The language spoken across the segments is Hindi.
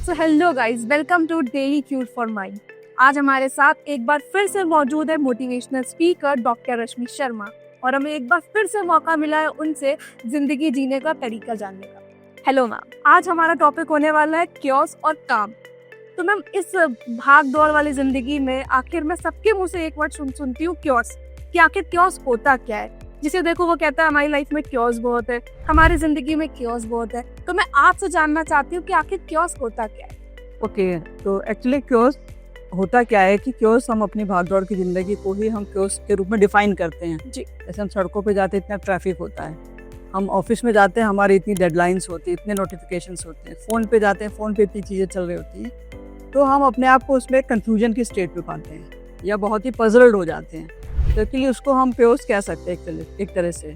So hello guys, welcome to daily cure for mind. आज हमारे साथ एक बार फिर से मौजूद है motivational speaker doctor Rashmi Sharma, और हमें एक बार फिर से मौका मिला है उनसे जिंदगी जीने का तरीका जानने का। हेलो मैम, आज हमारा टॉपिक होने वाला है क्योस और काम। तो मैम, इस भाग दौड़ वाली जिंदगी में आखिर मैं सबके मुंह से एक वर्ड सुनती हूँ, क्योस। कि आखिर क्योस होता क्या है? जिसे देखो वो कहता है हमारी लाइफ में क्योस बहुत है, हमारी जिंदगी में क्योस बहुत है। तो मैं आपसे जानना चाहती हूँ कि आखिर क्योस होता क्या है? ओके, तो एक्चुअली क्योस होता क्या है कि क्योस हम अपनी भागदौड़ की ज़िंदगी को ही हम क्योस के रूप में डिफाइन करते हैं जी। जैसे हम सड़कों पे जाते हैं, इतना ट्रैफिक होता है। हम ऑफिस में जाते हैं, हमारी इतनी डेडलाइंस होती है, इतने नोटिफिकेशंस होते हैं। फ़ोन पे जाते हैं, फ़ोन पे इतनी चीज़ें चल रही होती हैं, तो हम अपने आप को उसमें कंफ्यूजन की स्टेट पे पाते हैं या बहुत ही पजल्ड हो जाते हैं। तो एक्चुअली उसको हम क्योस कह सकते हैं एक तरह से।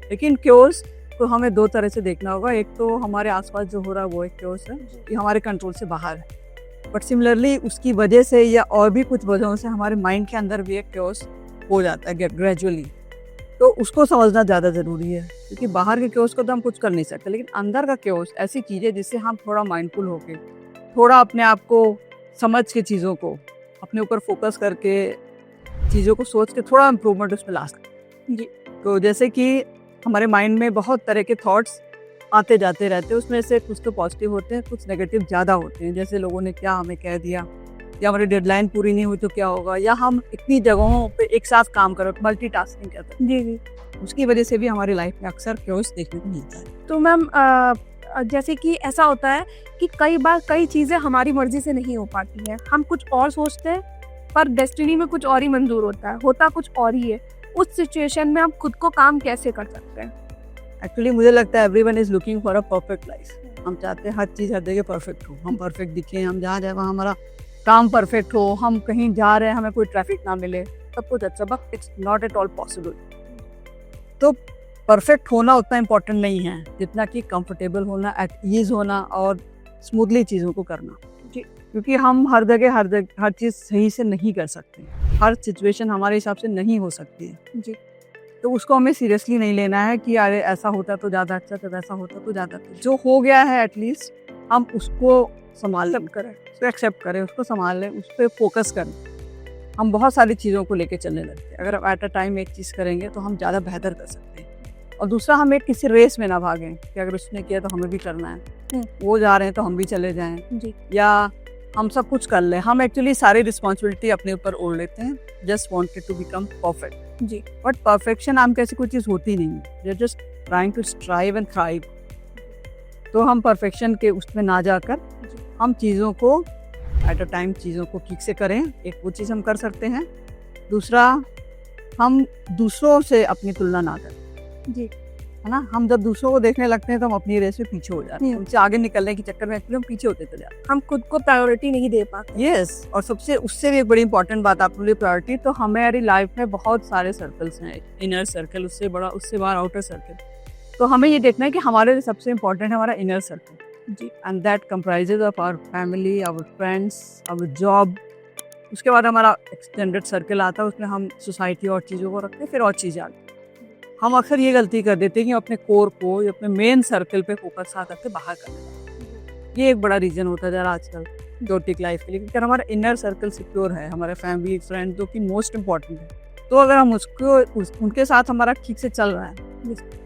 लेकिन क्योस तो हमें दो तरह से देखना होगा। एक तो हमारे आसपास जो हो रहा है वो एक क्योस है, ये हमारे कंट्रोल से बाहर है। बट सिमिलरली उसकी वजह से या और भी कुछ वजहों से हमारे माइंड के अंदर भी एक क्योस हो जाता है ग्रेजुअली। तो उसको समझना ज़्यादा ज़रूरी है, क्योंकि बाहर के क्योस को तो हम कुछ कर नहीं सकते, लेकिन अंदर का क्योस ऐसी चीज़ है जिससे हम थोड़ा माइंडफुल होके, थोड़ा अपने आप को समझ के, चीज़ों को अपने ऊपर फोकस करके, चीज़ों को सोच के थोड़ा इम्प्रूवमेंट उसमें ला सकते हैं। जी। तो जैसे कि हमारे माइंड में बहुत तरह के थॉट्स आते जाते रहते हैं, उसमें से कुछ तो पॉजिटिव होते हैं, कुछ नेगेटिव ज़्यादा होते हैं। जैसे लोगों ने क्या हमें कह दिया, या हमारी डेडलाइन पूरी नहीं हुई तो क्या होगा, या हम इतनी जगहों पे एक साथ काम कर रहे हैं, मल्टीटास्किंग कहते हैं। जी जी। उसकी वजह से भी हमारी लाइफ में अक्सर क्योस देखने को मिलता है। तो मैम, जैसे कि ऐसा होता है कि कई बार कई चीज़ें हमारी मर्जी से नहीं हो पाती हैं। हम कुछ और सोचते हैं पर डेस्टिनी में कुछ और ही मंजूर होता कुछ और ही है। उस सिचुएशन में हम खुद को काम कैसे कर सकते हैं? एक्चुअली मुझे लगता है everyone is looking for a perfect life. हम चाहते हैं हर चीज़ हर जगह परफेक्ट हो, हम परफेक्ट दिखें, हम जहाँ जाए वहाँ हमारा काम परफेक्ट हो, हम कहीं जा रहे हैं हमें कोई ट्रैफिक ना मिले, सब कुछ अच्छा, but it's not at all possible. तो परफेक्ट होना उतना इम्पोर्टेंट नहीं है जितना कि कंफर्टेबल होना, एट ईज होना और स्मूथली चीज़ों को करना। जी। क्योंकि हम हर जगह हर चीज़ सही से नहीं कर सकते, हर सिचुएशन हमारे हिसाब से नहीं हो सकती है। जी। तो उसको हमें सीरियसली नहीं लेना है कि अरे ऐसा होता तो ज़्यादा अच्छा था, वैसा होता तो ज़्यादा अच्छा। जो हो गया है एटलीस्ट हम उसको संभाल करें, उसको एक्सेप्ट करें, उसको संभाल लें, उस पर फोकस करें। हम बहुत सारी चीज़ों को लेके चलने लगते हैं। अगर हम एट अ टाइम एक चीज़ करेंगे तो हम ज़्यादा बेहतर कर सकते हैं। और दूसरा, हम एक किसी रेस में ना भागें कि अगर उसने किया तो हमें भी करना है, वो जा रहे हैं तो हम भी चले जाएं, जी। या हम सब कुछ कर लें। हम एक्चुअली सारी रिस्पॉन्सिबिलिटी अपने ऊपर ओढ़ लेते हैं, just wanted to become perfect. जी। बट परफेक्शन नाम की ऐसी कोई चीज़ होती नहीं है। We are just trying to strive and thrive. तो हम परफेक्शन के उसमें ना जाकर हम चीज़ों को एट अ टाइम चीज़ों को ठीक से करें। एक वो चीज़ हम कर सकते हैं। दूसरा, हम दूसरों से अपनी तुलना ना करें। जी। है ना, हम जब दूसरों को देखने लगते हैं तो हम अपनी रेस में पीछे हो जाते हैं, उनसे आगे निकलने के चक्कर में एक्चुअली हम पीछे होते चले जाते हैं। हम खुद को प्रायोरिटी नहीं दे पाते। यस। और सबसे उससे भी एक बड़ी इंपॉर्टेंट बात आपके लिए प्रायोरिटी। तो हमारी लाइफ में बहुत सारे सर्कल्स हैं, इनर सर्कल, उससे बड़ा, उससे बाहर आउटर सर्कल। तो हमें ये देखना है कि हमारे लिए सबसे इम्पोर्टेंट है हमारा इनर सर्कल। जी। And that comprises of our family, our friends, our job. उसके बाद हमारा एक्सटेंडेड सर्कल आता है, उसमें हम सोसाइटी और चीज़ों को रखते हैं, फिर और चीज़ें आती हैं। हम अक्सर ये गलती कर देते हैं कि अपने कोर को या अपने मेन सर्कल पे फोकस ना करके बाहर कर देते हैं। ये एक बड़ा रीज़न होता जा रहा है आजकल क्योटिक लाइफ के लिए, क्योंकि हमारा इनर सर्कल सिक्योर है, हमारे फैमिली फ्रेंड जो कि मोस्ट इम्पॉर्टेंट है। तो अगर हम उनके साथ हमारा ठीक से चल रहा है,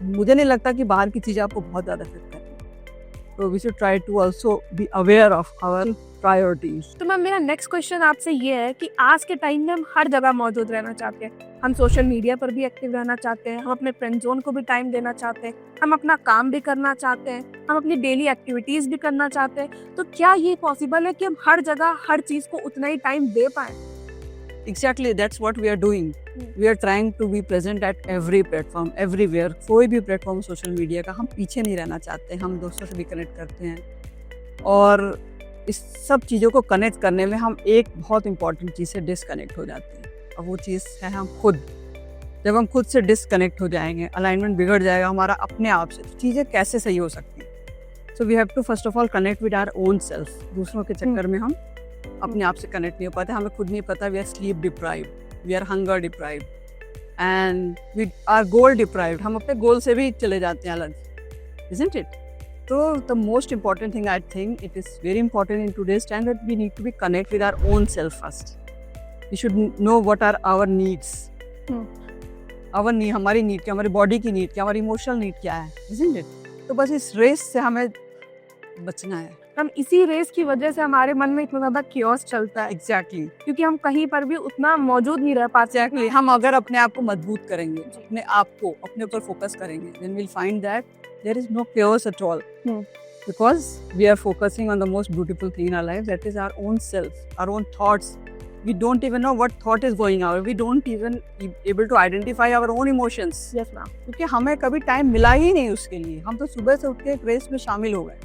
मुझे नहीं लगता कि बाहर की चीज़ें आपको बहुत ज़्यादा इफेक्ट करें। तो we should try to also be aware of our priorities. तो मैम, मेरा नेक्स्ट क्वेश्चन आपसे ये है कि आज के टाइम में हम हर जगह मौजूद रहना चाहते हैं। हम सोशल मीडिया पर भी एक्टिव रहना चाहते हैं, हम अपने फ्रेंड जोन को भी टाइम देना चाहते हैं, हम अपना काम भी करना चाहते हैं, हम अपनी डेली एक्टिविटीज भी करना चाहते हैं। तो क्या ये पॉसिबल है कि हम हर जगह हर चीज को उतना ही टाइम दे पाए? Exactly, that's what we are doing. We are trying to be present at every platform, everywhere. कोई भी प्लेटफॉर्म सोशल मीडिया का हम पीछे नहीं रहना चाहते। हम दोस्तों से भी कनेक्ट करते हैं, और इस सब चीज़ों को कनेक्ट करने में हम एक बहुत इंपॉर्टेंट चीज़ से डिसकनेक्ट हो जाते हैं, और वो चीज़ है हम खुद। जब हम खुद से डिसकनेक्ट हो जाएंगे, अलाइनमेंट बिगड़ जाएगा हमारा अपने आप से, तो चीज़ें कैसे सही हो सकती हैं? So we have to first of all connect with our own self. दूसरों के चक्कर में हम अपने आप से कनेक्ट नहीं हो पाते, हमें खुद नहीं पता। We are sleep deprived, we are hunger deprived, and we are goal deprived. हम अपने गोल से भी चले जाते हैं अलग, isn't it? So the most important thing, I think it is very important in today's time, that we need to be connect with our own self first. We should know what are our needs. our need, हमारी नीड क्या, हमारी बॉडी की नीड क्या, हमारी इमोशनल नीड क्या है, isn't it? तो बस इस रेस से हमें बचना है. हम इसी रेस की वजह से हमारे मन में इतना ज्यादा क्योस चलता है, एग्जैक्टली. क्योंकि हम कहीं पर भी उतना मौजूद नहीं रह पाते. एग्जैक्टली. हम अगर अपने आप को मजबूत करेंगे, अपने आप को अपने ऊपर फोकस करेंगे, then we'll find that there is no chaos at all. Because we are focusing on the most beautiful thing in our life, that is our own self, our own thoughts. We don't even know what thought is going out. We don't even able to identify our own emotions. Yes, ma'am. क्योंकि हमें कभी टाइम मिला ही नहीं उसके लिए. हम तो सुबह से उठ के एक रेस में शामिल हो गए.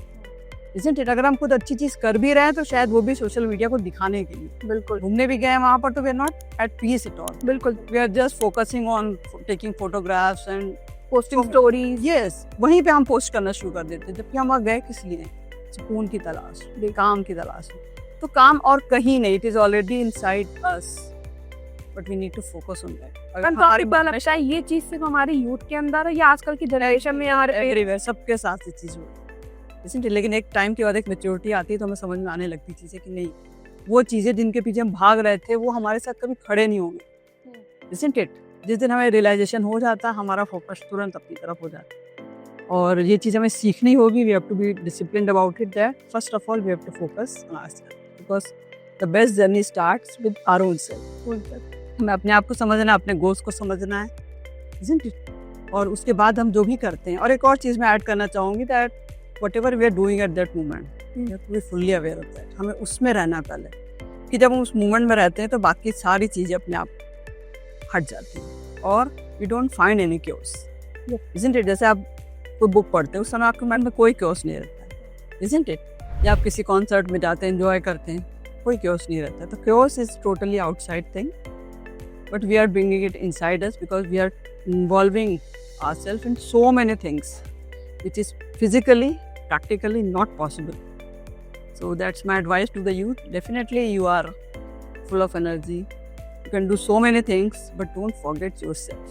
Isn't it? अगर हम खुद अच्छी चीज कर भी रहे हैं तो शायद वो भी सोशल मीडिया को दिखाने के लिए. बिल्कुल. घूमने भी गए हैं वहाँ पर तो we are not at peace at all. बिल्कुल. We are just focusing on taking photographs and posting stories. yes, वहीं पे हम पोस्ट करना शुरू कर देते हैं, जबकि हम वहाँ गए किस लिए? सुकून की तलाश, काम की तलाश में. तो काम और कहीं नहीं, it is already inside us, but we need to focus on that. हमेशा ये चीज सिर्फ हमारे यूथ के अंदर है या आजकल की जनरेशन में हमारे एवरीवेयर सबके साथ ये चीज हो रही है. लेकिन एक टाइम के बाद एक मेच्योरिटी आती है तो हमें समझ में आने लगती चीजें कि नहीं, वो चीजें जिनके पीछे हम भाग रहे थे वो हमारे साथ कभी खड़े नहीं होंगे. Isn't it? जिस दिन हमें रियलाइजेशन हो जाता है, हमारा फोकस तुरंत अपनी तरफ हो जाता है. और ये चीज़ हमें सीखनी होगी. We have to be disciplined about it. That first of all we have to focus on ourself, because the best journey starts with our own self. हमें अपने आप को समझना है, अपने गोल्स को समझना है, isn't it? और उसके बाद हम जो भी करते हैं. और एक और चीज़ मैं ऐड करना चाहूँगी, that whatever we are doing at that moment, we have to be fully aware of that. हमें उसमें रहना पहले, कि जब हम उस मोमेंट में रहते हैं तो बाकी सारी चीज़ें अपने आप हट जाती हैं और we don't find any chaos. Isn't it? जैसे आप कोई बुक पढ़ते हैं उस समय आपके माइंड में कोई chaos नहीं रहता है. Isn't it? या आप किसी कॉन्सर्ट में जाते हैं, एंजॉय करते हैं, कोई chaos नहीं रहता है. तो chaos is totally outside thing, but we are bringing it inside us because we are involving ourselves in so many things which is physically, practically not possible. So that's my advice to the youth. Definitely you are full of energy. You can do so many things, but don't forget yourself.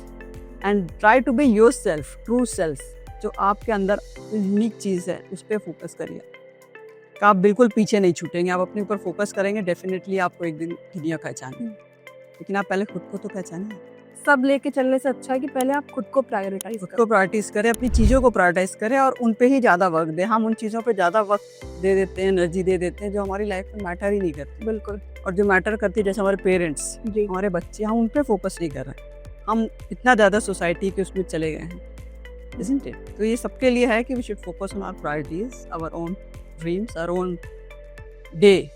And try to be yourself, true self. जो आपके अंदर यूनिक चीज़ है उस पर फोकस करिए. आप बिल्कुल पीछे नहीं छूटेंगे. आप अपने ऊपर फोकस करेंगे, डेफिनेटली आपको एक दिन दुनिया पहचानेंगे. लेकिन आप पहले खुद को तो पहचानिए. सब लेके चलने से अच्छा है कि पहले आप खुद को प्रायोरिटाइज खुद को प्रायोरिटाइज करें, अपनी चीज़ों को प्रायोरिटाइज करें और उन पे ही ज़्यादा वक्त दें. हम उन चीज़ों पे ज़्यादा वक्त दे देते हैं, एनर्जी दे देते हैं जो हमारी लाइफ में मैटर ही नहीं करती. बिल्कुल. और जो मैटर करती है, जैसे हमारे पेरेंट्स, हमारे बच्चे, हम उन पे फोकस नहीं कर रहे. हम इतना ज़्यादा सोसाइटी के उसमें चले गए हैं. Isn't it? तो ये सबके लिए है कि we should focus on our priorities, our own dreams, our own day.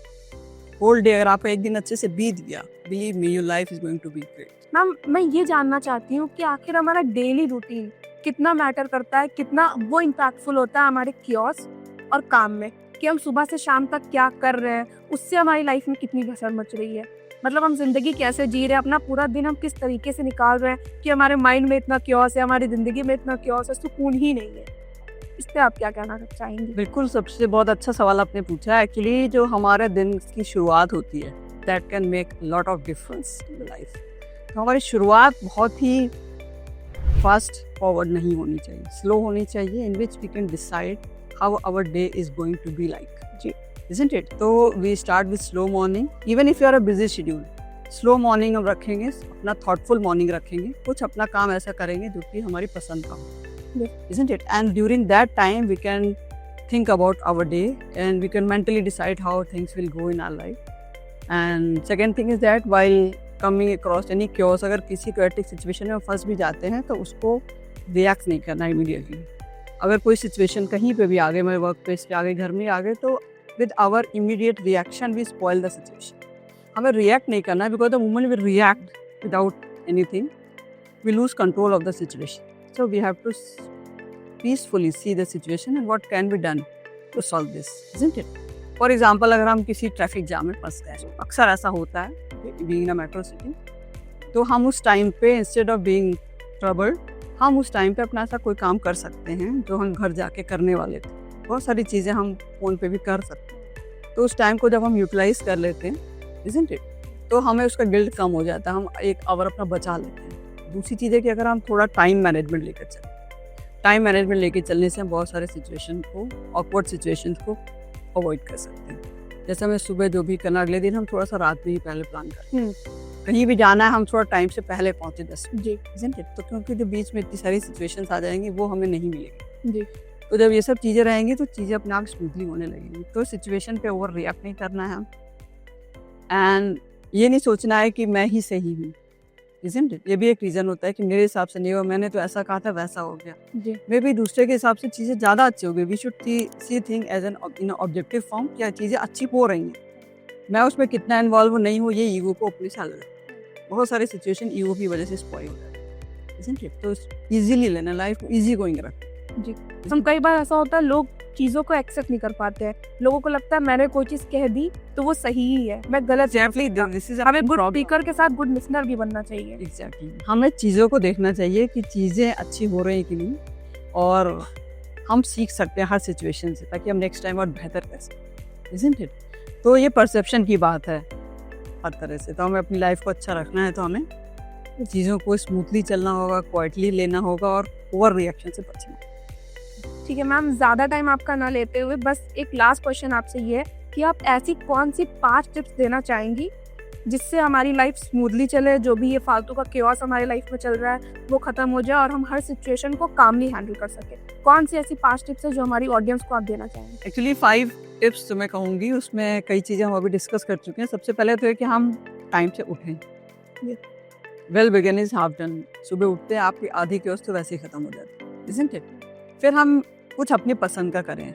Whole day अगर आपका एक दिन अच्छे से बीत गया, believe me, your life is going to be great. Ma'am, मैं ये जानना चाहती हूँ कि आखिर हमारा डेली रूटीन कितना मैटर करता है, कितना वो इम्पैक्टफुल होता है हमारे कियोस और काम में, कि हम सुबह से शाम तक क्या कर रहे हैं, उससे हमारी लाइफ में कितनी घसर मच रही है. मतलब हम जिंदगी कैसे जी रहे हैं, अपना पूरा दिन हम किस तरीके से निकाल रहे हैं कि हमारे माइंड में इतना क्योस है, हमारी जिंदगी में इतना क्योस है, सुकून ही नहीं है. इस पे आप क्या कहना चाहेंगे? बिल्कुल, सबसे बहुत अच्छा सवाल आपने पूछा है. एक्चुअली जो हमारे दिन की शुरुआत होती है, that can make lot of difference in life. तो हमारी शुरुआत बहुत ही फास्ट फॉरवर्ड नहीं होनी चाहिए, स्लो होनी चाहिए, in which we can decide how our day is going to be like. जी, isn't it? तो we start with slow morning. Even if you are a busy schedule, slow morning हम रखेंगे, अपना thoughtful morning रखेंगे, कुछ अपना काम ऐसा करेंगे जो कि हमारी पसंद का हो. Isn't it? And during that time we can think about our day and we can mentally decide how things will go in our life. And second thing is that while coming across any chaos, अगर किसी chaotic situation में फंस भी जाते हैं तो उसको react नहीं करना immediately. अगर कोई situation कहीं पे भी आ गई, मेरे वर्क प्लेस पे आ गई, घर में आ गए, तो with our immediate reaction we spoil the situation. हमें react नहीं करना है, because the moment we react without anything, we lose control of the situation. So we have to peacefully see the situation and what can be done to solve this, isn't it? For example, अगर हम किसी ट्रैफिक जाम में फंस गए, अक्सर ऐसा होता है being in a metro city, तो हम उस टाइम पे instead of being troubled, हम उस टाइम पे अपना ऐसा कोई काम कर सकते हैं जो हम घर जाके करने वाले थे. बहुत सारी चीज़ें हम फ़ोन पे भी कर सकते हैं. तो उस टाइम को जब हम यूटिलाइज़ कर लेते हैं, isn't it? तो हमें उसका गिल्ट कम हो जाता है, हम एक आवर अपना बचा लेते हैं. दूसरी चीज़ है कि अगर हम थोड़ा टाइम मैनेजमेंट लेकर चलें, टाइम मैनेजमेंट लेके चलने से हम बहुत सारे सिचुएशन को, ऑकवर्ड सिचुएशंस को अवॉइड कर सकते हैं। जैसे हमें सुबह जो भी करना, अगले दिन हम थोड़ा सा रात में ही पहले प्लान करते हैं। कहीं भी जाना है हम थोड़ा टाइम से पहले पहुंचे 10 मिनट जी isn't it? तो क्योंकि जो बीच में इतनी सारी सिचुएशंस आ जाएंगी वो हमें नहीं मिलेगी। जी तो जब ये सब चीज़ें रहेंगी तो चीज़ें अपने आप स्मूथली होने लगेंगी। तो सिचुएशन पे ओवर रिएक्ट नहीं करना है हम, एंड ये नहीं सोचना है कि मैं ही सही हूँ, isn't it? ये भी एक रीज़न होता है कि मेरे हिसाब से नहीं हुआ, मैंने तो ऐसा कहा था वैसा हो गया। जी मे भी दूसरे के हिसाब से चीज़ें ज़्यादा अच्छी हो गई। We should see thing as an in objective form, क्या चीज़ें अच्छी हो रही हैं, मैं उसमें कितना इन्वॉल्व नहीं हूँ, ये ईगो को अपने साथ लगा। बहुत सारे सिचुएशन ईगो की वजह से स्पॉइल हो जाते हैं, isn't it? तो इजीली लेना, लाइफ को इजी गोइंग रख। जी हम कई बार ऐसा होता है, लोग चीज़ों को एक्सेप्ट नहीं कर पाते हैं। लोगों को लगता है मैंने कोई चीज़ कह दी तो वो सही ही है, मैं गलत। हमें गुड स्पीकर के साथ गुड लिसनर भी बनना चाहिए। एग्जैक्टली हमें चीज़ों को देखना चाहिए कि चीज़ें अच्छी हो रही हैं कि नहीं, और हम सीख सकते हैं हर सिचुएशन से, ताकि हम नेक्स्ट टाइम और बेहतर कर सकें, isn't it? तो ये परसेप्शन की बात है हर तरह से। तो हमें अपनी लाइफ को अच्छा रखना है तो हमें चीज़ों को स्मूथली चलना होगा, क्वाइटली लेना होगा और ओवर रिएक्शन से बचना। ठीक है मैम, ज़्यादा टाइम आपका ना लेते हुए बस एक लास्ट क्वेश्चन आपसे ये है कि आप ऐसी कौन सी 5 टिप्स देना चाहेंगी जिससे हमारी लाइफ स्मूथली चले, जो भी ये फालतू का केओस हमारी लाइफ में चल रहा है वो खत्म हो जाए और हम हर सिचुएशन को कामली हैंडल कर सके। कौन सी ऐसी 5 टिप्स है जो हमारी ऑडियंस को आप देना चाहेंगे? एक्चुअली 5 टिप्स जो मैं कहूँगी उसमें कई चीज़ें हम अभी डिस्कस कर चुके हैं। सबसे पहले तो है कि हम टाइम से उठें। Well begun is half done. सुबह उठते हैं आपकी आधी केओस तो वैसे ही खत्म हो जाती है, isn't it? फिर हम कुछ अपनी पसंद का करें।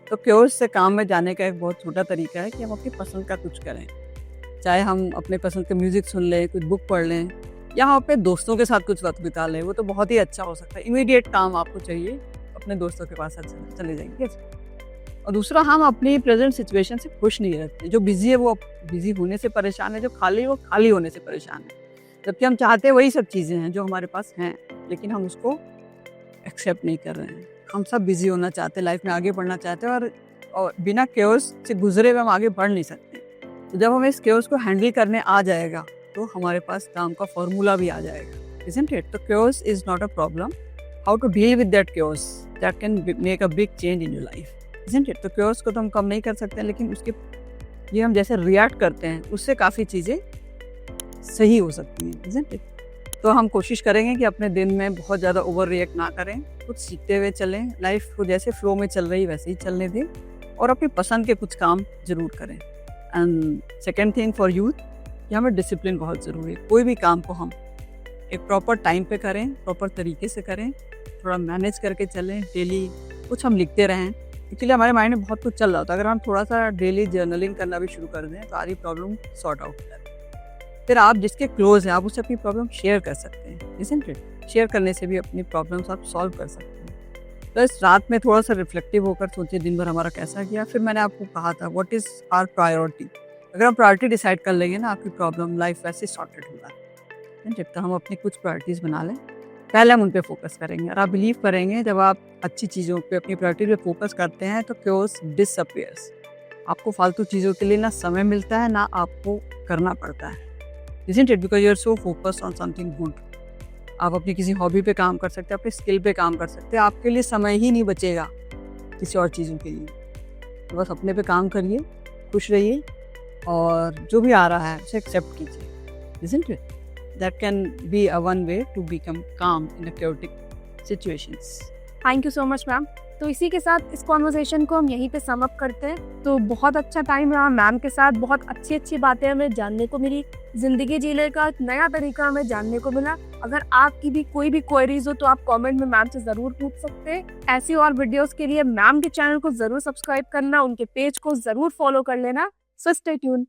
तो केओस से काम में जाने का एक बहुत छोटा तरीका है कि हम अपनी पसंद का कुछ करें। चाहे हम अपने पसंद के म्यूजिक सुन लें, कुछ बुक पढ़ लें, या हम अपने दोस्तों के साथ कुछ वक्त बिता लें, वो तो बहुत ही अच्छा हो सकता है। इमीडिएट काम आपको चाहिए, अपने दोस्तों के पास चले जाएंगे। और दूसरा, हम अपनी प्रेजेंट सिचुएशन से खुश नहीं रहते। जो बिजी है वो बिजी होने से परेशान है, जो खाली है वो खाली होने से परेशान है। जबकि हम चाहते हैं वही सब चीज़ें हैं जो हमारे पास हैं, लेकिन हम उसको एक्सेप्ट नहीं कर रहे हैं। हम सब बिजी होना चाहते हैं, लाइफ में आगे बढ़ना चाहते हैं, और बिना केओस से गुजरे हुए हम आगे बढ़ नहीं सकते। तो जब हमें इस केओस को हैंडल करने आ जाएगा तो हमारे पास काम का फॉर्मूला भी आ जाएगा, isn't it? तो chaos is not a problem, how to deal with that chaos, that can make a big change in your life, isn't it? तो केओस को तो हम कम नहीं कर सकते, लेकिन उसके ये हम जैसे रिएक्ट करते हैं उससे काफ़ी चीज़ें सही हो सकती हैं, isn't it? तो हम कोशिश करेंगे कि अपने दिन में बहुत ज़्यादा ओवर रिएक्ट ना करें, कुछ सीखते हुए चलें, लाइफ को जैसे फ्लो में चल रही वैसे ही चलने दें, और अपनी पसंद के कुछ काम जरूर करें। And second thing for youth, कि हमें डिसिप्लिन बहुत ज़रूरी है। कोई भी काम को हम एक प्रॉपर टाइम पे करें, प्रॉपर तरीके से करें, थोड़ा मैनेज करके चलें। डेली कुछ हम लिखते रहें, एक्चुअली हमारे माइंड में बहुत कुछ चल रहा होता है। अगर हम थोड़ा सा डेली जर्नलिंग करना भी शुरू कर दें तो आधी प्रॉब्लम सॉर्ट आउट हो जाती है। फिर आप जिसके क्लोज हैं आप उससे अपनी प्रॉब्लम शेयर कर सकते हैं, isn't it? शेयर करने से भी अपनी प्रॉब्लम्स आप सॉल्व कर सकते हैं। प्लस रात में थोड़ा सा रिफ्लेक्टिव होकर सोचिए दिन भर हमारा कैसा गया। फिर मैंने आपको कहा था व्हाट इज़ आवर प्रायोरिटी। अगर हम प्रायोरिटी डिसाइड कर लेंगे ना, आपकी प्रॉब्लम लाइफ वैसे सॉर्टेड होगा, isn't it? तो हम अपनी कुछ प्रायोरिटीज़ बना लें, पहले हम उन पर फोकस करेंगे। और आप बिलीव करेंगे, जब आप अच्छी चीज़ों पे, अपनी प्रायोरिटी पे फोकस करते हैं तो केओस डिसअपीयर्स। आपको फालतू चीज़ों के लिए ना समय मिलता है, ना आपको करना पड़ता है, isn't it? Because you are so focused on something good. आप अपनी किसी हॉबी पे काम कर सकते हैं, अपने स्किल पे काम कर सकते हैं। आपके लिए समय ही नहीं बचेगा किसी और चीज़ों के लिए। तो बस अपने पे काम करिए, खुश रहिए, और जो भी आ रहा है उसे एक्सेप्ट कीजिए, isn't it? That can be a one way to become calm in a chaotic situations. Thank you so much ma'am. तो इसी के साथ इस कॉन्वर्सेशन को हम यहीं पे सम अप करते हैं। तो बहुत अच्छा टाइम रहा मैम के साथ, बहुत अच्छी अच्छी बातें हमें जानने को मिली, ज़िंदगी जीने का एक नया तरीका हमें जानने को मिला। अगर आपकी भी कोई भी क्वेरीज हो तो आप कमेंट में मैम से ज़रूर पूछ सकते हैं। ऐसी और वीडियोस के लिए मैम के चैनल को ज़रूर सब्सक्राइब करना, उनके पेज को ज़रूर फॉलो कर लेना। So stay tune.